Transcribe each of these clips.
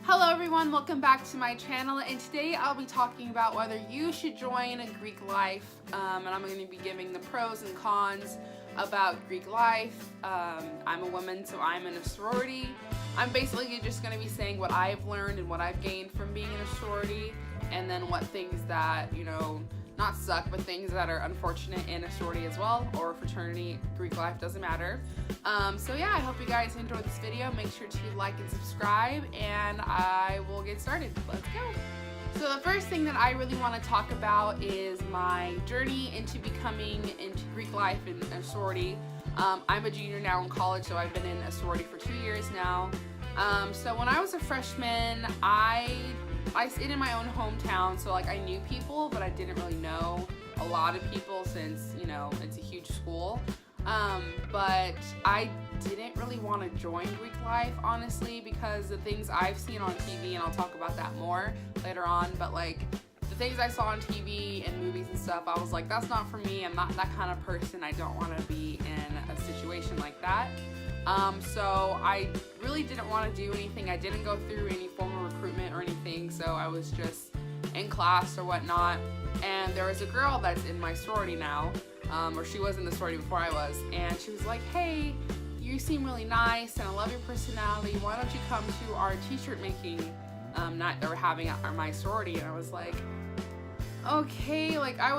Hello everyone, welcome back to my channel, and today I'll be talking about whether you should join a Greek life, and I'm going to be giving the pros and cons about Greek life. I'm a woman, so I'm in a sorority. I'm basically just going to be saying what I've learned and what I've gained from being in a sorority, and then what things that, not suck, but things that are unfortunate in a sorority as well, or a fraternity. Greek life, doesn't matter. So yeah, I hope you guys enjoyed this video. Make sure to like and subscribe, and I will get started. Let's go. So the first thing that I really want to talk about is my journey into becoming into Greek life in a sorority. I'm a junior now in college, so I've been in a sorority for 2 years now. So when I was a freshman, I stayed in my own hometown, so like I knew people, but I didn't really know a lot of people since, it's a huge school. But I didn't really want to join Greek life, honestly, because the things I've seen on TV, and I'll talk about that more later on, but like the things I saw on TV and movies and stuff, I was like, that's not for me. I'm not that kind of person. I don't want to be in a situation like that. So I really didn't want to do anything. I didn't go through any formal recruitment or anything, so I was just in class or whatnot. And there was a girl that's in my sorority now, or she was in the sorority before I was, and she was like, hey, you seem really nice and I love your personality. Why don't you come to our t-shirt making night that we're having at my sorority? And I was like, okay, like I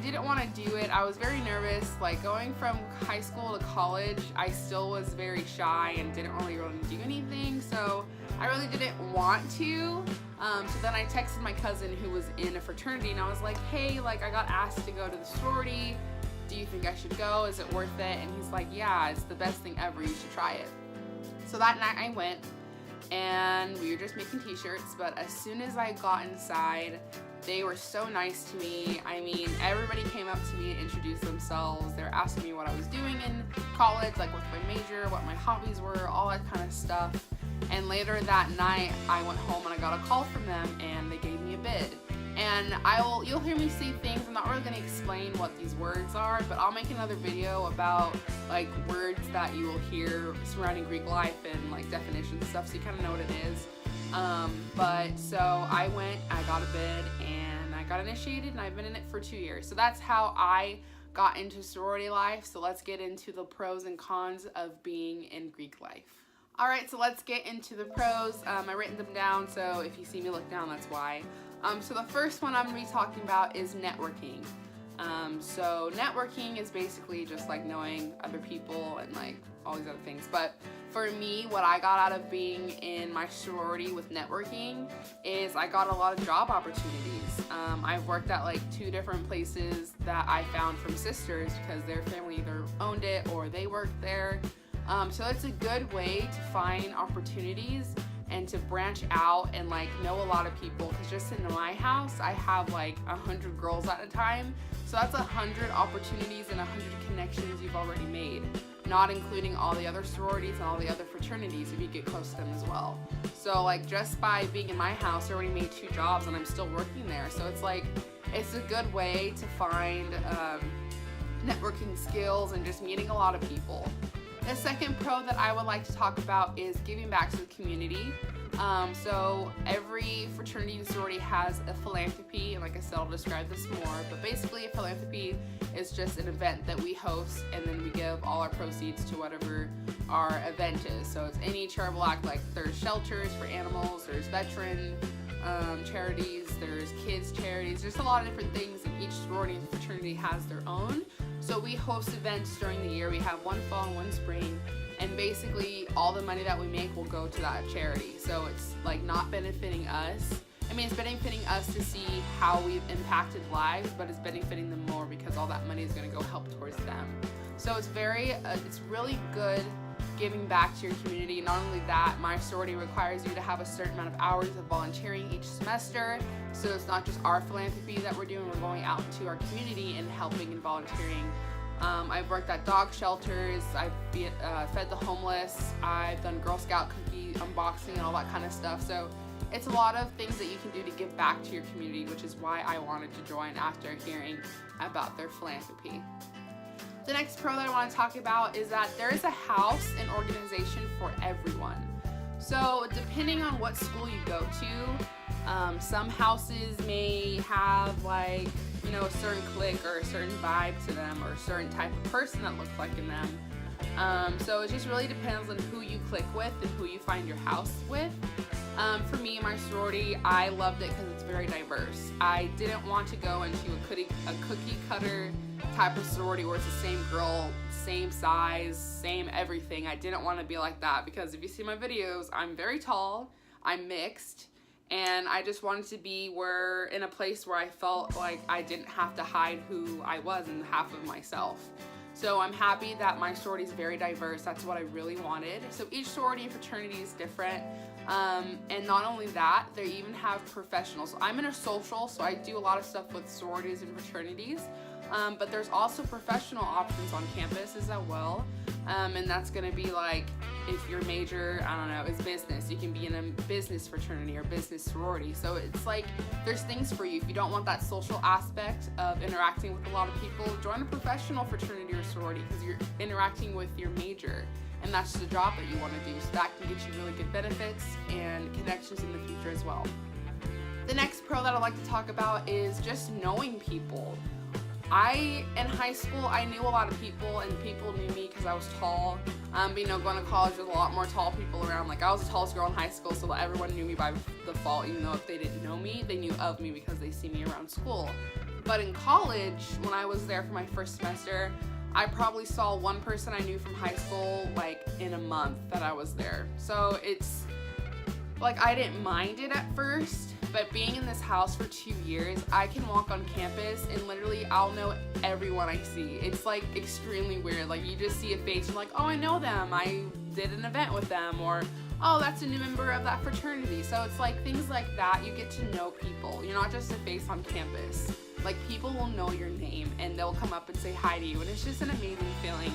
didn't want to do it. I was very nervous. Like going from high school to college, I still was very shy and didn't really do anything. So I really didn't want to. So then I texted my cousin who was in a fraternity, and I was like, hey, like I got asked to go to the sorority. Do you think I should go? Is it worth it? And he's like, yeah, it's the best thing ever. You should try it. So that night I went, and we were just making t-shirts, but as soon as I got inside, they were so nice to me. I mean, everybody came up to me and introduced themselves. They were asking me what I was doing in college, like what's my major, what my hobbies were, all that kind of stuff. And later that night, I went home and I got a call from them, and they gave me a bid. And you'll hear me say things. I'm not really going to explain what these words are, but I'll make another video about like words that you will hear surrounding Greek life and like definitions and stuff, so you kind of know what it is. But so I went, I got a bid, and I got initiated, and I've been in it for 2 years. So that's how I got into sorority life. So let's get into the pros and cons of being in Greek life. Alright, so let's get into the pros. I've written them down, so if you see me look down, that's why. So the first one I'm going to be talking about is networking. So networking is basically just like knowing other people and like all these other things. But for me, what I got out of being in my sorority with networking is I got a lot of job opportunities. I've worked at like 2 different places that I found from sisters because their family either owned it or they worked there. So it's a good way to find opportunities and to branch out and like know a lot of people, because just in my house I have like 100 girls at a time, so that's 100 opportunities and 100 connections you've already made, not including all the other sororities and all the other fraternities if you get close to them as well. So like just by being in my house I already made 2 jobs and I'm still working there, so it's like it's a good way to find networking skills and just meeting a lot of people. The second pro that I would like to talk about is giving back to the community. So every fraternity and sorority has a philanthropy, and like I said, I'll describe this more, but basically a philanthropy is just an event that we host, and then we give all our proceeds to whatever our event is. So it's any charitable act, like there's shelters for animals, there's veteran charities, there's kids charities, there's a lot of different things, and each sorority and fraternity has their own. So we host events during the year. We have one fall and one spring, and basically all the money that we make will go to that charity. So it's like not benefiting us. I mean, it's benefiting us to see how we've impacted lives, but it's benefiting them more because all that money is going to go help towards them. So it's really good giving back to your community. Not only that, my sorority requires you to have a certain amount of hours of volunteering each semester. So it's not just our philanthropy that we're doing, we're going out into our community and helping and volunteering. I've worked at dog shelters, I've fed the homeless, I've done Girl Scout cookie unboxing and all that kind of stuff. So it's a lot of things that you can do to give back to your community, which is why I wanted to join after hearing about their philanthropy. The next pro that I want to talk about is that there is a house and organization for everyone. So depending on what school you go to, some houses may have like, you know, a certain clique or a certain vibe to them, or a certain type of person that looks like in them. So it just really depends on who you click with and who you find your house with. For me, my sorority, I loved it because it's very diverse. I didn't want to go into a cookie cutter type of sorority where it's the same girl, same size, same everything. I didn't want to be like that because if you see my videos, I'm very tall, I'm mixed, and I just wanted to be in a place where I felt like I didn't have to hide who I was and half of myself. So I'm happy that my sorority is very diverse. That's what I really wanted. So each sorority and fraternity is different. And not only that, they even have professionals. So I'm in a social, so I do a lot of stuff with sororities and fraternities. But there's also professional options on campus as well. And that's gonna be like, if your major, I don't know, is business, you can be in a business fraternity or business sorority. So it's like, there's things for you. If you don't want that social aspect of interacting with a lot of people, join a professional fraternity or sorority because you're interacting with your major. And that's the job that you want to do. So that can get you really good benefits and connections in the future as well. The next pro that I'd like to talk about is just knowing people. In high school, I knew a lot of people, and people knew me because I was tall. But, you know, going to college, there's a lot more tall people around. Like, I was the tallest girl in high school, so everyone knew me by default, even though if they didn't know me, they knew of me because they see me around school. But in college, when I was there for my first semester, I probably saw one person I knew from high school, like, in a month that I was there. So it's, like, I didn't mind it at first, but being in this house for 2 years, I can walk on campus and literally I'll know everyone I see. It's like extremely weird. Like, you just see a face and you're like, oh, I know them. I did an event with them, or oh, that's a new member of that fraternity. So it's like things like that. You get to know people. You're not just a face on campus. Like, people will know your name and they'll come up and say hi to you, and it's just an amazing feeling.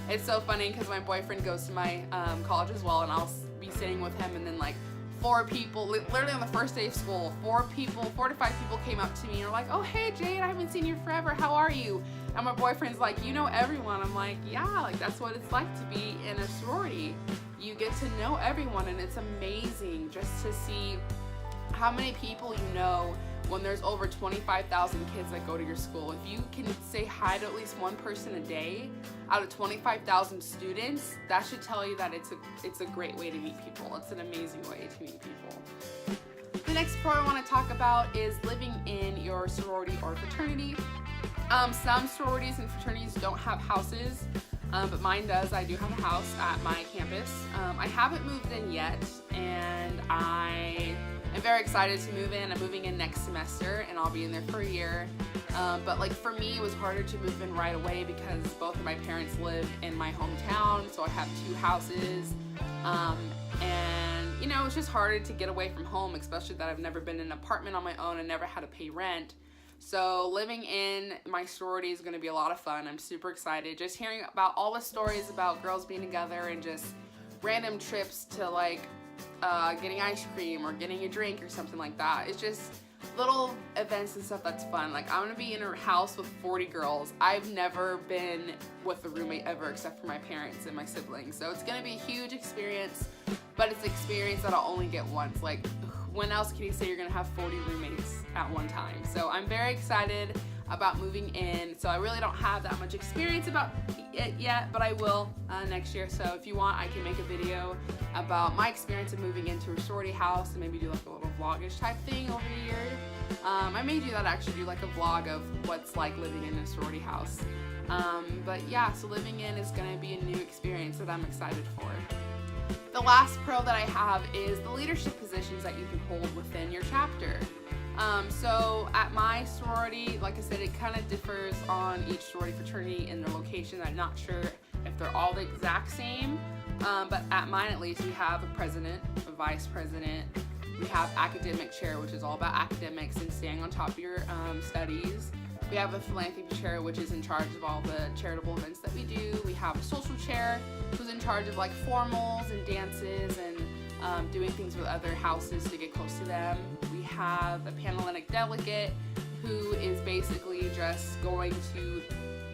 It's so funny because my boyfriend goes to my college as well, and I'll be sitting with him, and then like 4 people, literally on the first day of school, 4 to 5 people came up to me and were like, oh, hey, Jade, I haven't seen you forever. How are you? And my boyfriend's like, you know everyone. I'm like, yeah, like that's what it's like to be in a sorority. You get to know everyone, and it's amazing just to see how many people you know when there's over 25,000 kids that go to your school. If you can say hi to at least one person a day out of 25,000 students, that should tell you that it's a great way to meet people. It's an amazing way to meet people. The next pro I want to talk about is living in your sorority or fraternity. Some sororities and fraternities don't have houses, but mine does. I do have a house at my campus. I haven't moved in yet, and I'm very excited to move in. I'm moving in next semester, and I'll be in there for a year. But like for me, it was harder to move in right away because both of my parents live in my hometown, so I have 2 houses. And you know, it's just harder to get away from home, especially that I've never been in an apartment on my own and never had to pay rent. So living in my sorority is going to be a lot of fun. I'm super excited. Just hearing about all the stories about girls being together and just random trips to like getting ice cream or getting a drink or something like that. It's just little events and stuff that's fun. Like, I'm gonna be in a house with 40 girls. I've never been with a roommate ever except for my parents and my siblings. So it's gonna be a huge experience, but it's an experience that I'll only get once. Like, when else can you say you're gonna have 40 roommates at one time? So I'm very excited about moving in. So I really don't have that much experience about it yet, but I will next year. So if you want, I can make a video about my experience of moving into a sorority house and maybe do like a little vlogish type thing over the year. I may do that, actually do like a vlog of what's like living in a sorority house. But yeah, so living in is gonna be a new experience that I'm excited for. The last pro that I have is the leadership positions that you can hold within your chapter. So at my sorority, like I said, it kind of differs on each sorority fraternity and their location. I'm not sure if they're all the exact same, but at mine at least, we have a president, a vice president, we have academic chair, which is all about academics and staying on top of your studies. We have a philanthropy chair, which is in charge of all the charitable events that we do. We have a social chair, who's in charge of like formals and dances and doing things with other houses to get close to them. We have a Panhellenic delegate, who is basically just going to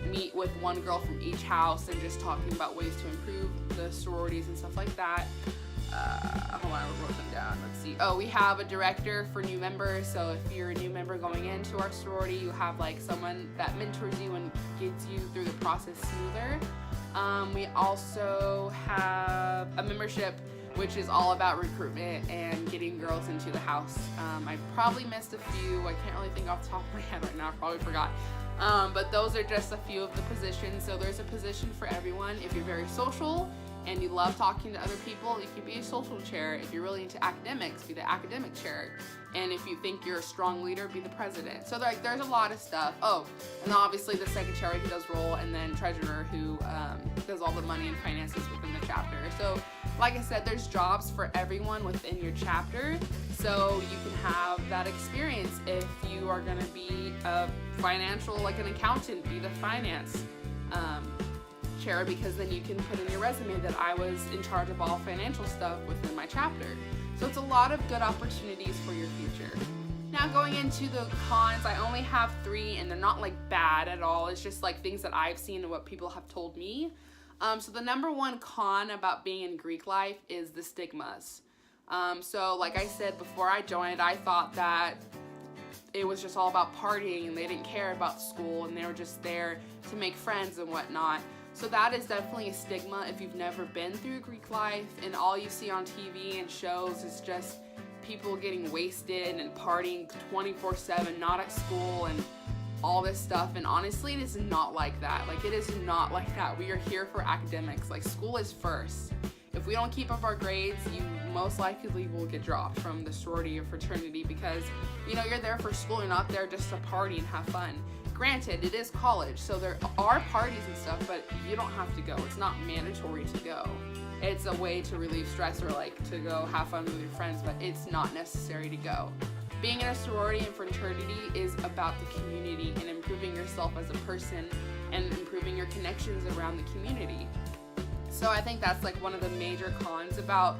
meet with one girl from each house and just talking about ways to improve the sororities and stuff like that. Hold on, I wrote them down. Let's see. Oh, we have a director for new members. So if you're a new member going into our sorority, you have like someone that mentors you and gets you through the process smoother. We also have a membership which is all about recruitment and getting girls into the house. I probably missed a few. I can't really think off the top of my head right now. I probably forgot. But those are just a few of the positions. So there's a position for everyone. If you're very social and you love talking to other people, you can be a social chair. If you're really into academics, be the academic chair. And if you think you're a strong leader, be the president. So like there's a lot of stuff. Oh, and obviously the secretary who does roll, and then treasurer who does all the money and finances within the chapter. So like I said, there's jobs for everyone within your chapter. So you can have that experience if you are gonna be a financial, like an accountant, be the finance chair, because then you can put in your resume that I was in charge of all financial stuff within my chapter. So it's a lot of good opportunities for your future. Now going into the cons, I only have 3, and they're not like bad at all. It's just like things that I've seen and what people have told me. So the number one con about being in Greek life is the stigmas. So like I said before I joined, I thought that it was just all about partying and they didn't care about school and they were just there to make friends and whatnot. So that is definitely a stigma if you've never been through Greek life, and all you see on TV and shows is just people getting wasted and partying 24/7, not at school and all this stuff. And honestly, it is not like that. Like, it is not like that. We are here for academics. Like, school is first. If we don't keep up our grades, you most likely will get dropped from the sorority or fraternity, because, you know, you're there for school. You're not there just to party and have fun. Granted, it is college, so there are parties and stuff, but you don't have to go. It's not mandatory to go. It's a way to relieve stress or like to go have fun with your friends, but it's not necessary to go. Being in a sorority and fraternity is about the community and improving yourself as a person and improving your connections around the community. So I think that's like one of the major cons about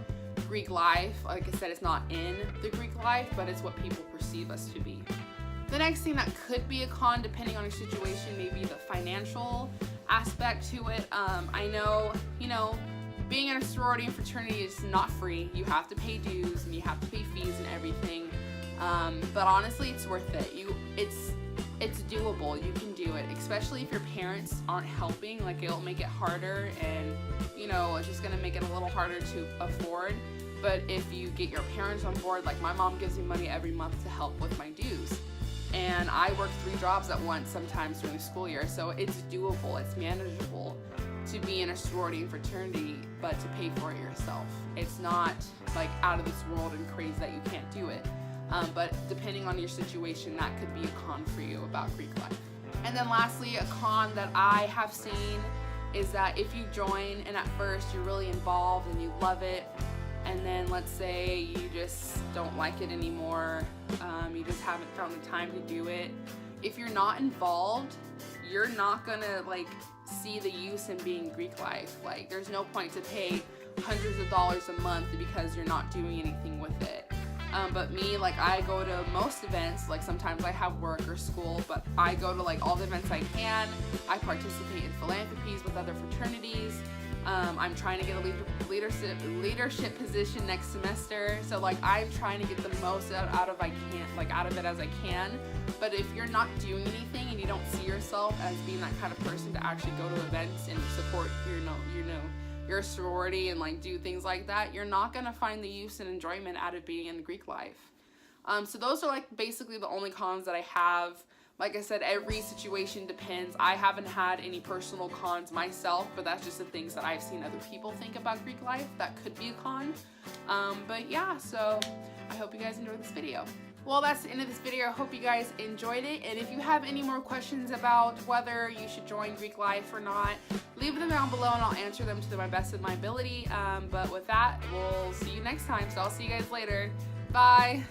Greek life. Like I said, it's not in the Greek life, but it's what people perceive us to be. The next thing that could be a con, depending on your situation, may be the financial aspect to it. I know, you know, being in a sorority and fraternity is not free. You have to pay dues and you have to pay fees and everything. But honestly, it's worth it. It's doable. You can do it, especially if your parents aren't helping. Like, it'll make it harder, and you know, it's just gonna make it a little harder to afford. But if you get your parents on board, like my mom gives me money every month to help with my dues. And I work 3 jobs at once sometimes during the school year, so it's doable, it's manageable to be in a sorority and fraternity, but to pay for it yourself. It's not like out of this world and crazy that you can't do it. But depending on your situation, that could be a con for you about Greek life. And then lastly, a con that I have seen is that if you join and at first you're really involved and you love it, and then let's say you just don't like it anymore, you just haven't found the time to do it. If you're not involved, you're not gonna like see the use in being Greek life. Like, there's no point to pay hundreds of dollars a month because you're not doing anything with it. But me, like, I go to most events. Like, sometimes I have work or school, but I go to like all the events I can. I participate in philanthropies with other fraternities. I'm trying to get a leadership position next semester. So like, I'm trying to get the most out of it as I can. But if you're not doing anything and you don't see yourself as being that kind of person to actually go to events and support your sorority and like do things like that, you're not gonna find the use and enjoyment out of being in Greek life. So those are like basically the only cons that I have. Like I said, every situation depends. I haven't had any personal cons myself, but that's just the things that I've seen other people think about Greek life that could be a con. But yeah, so I hope you guys enjoyed this video. Well, that's the end of this video. I hope you guys enjoyed it. And if you have any more questions about whether you should join Greek life or not, leave them down below and I'll answer them to the best of my ability. But with that, we'll see you next time. So I'll see you guys later. Bye.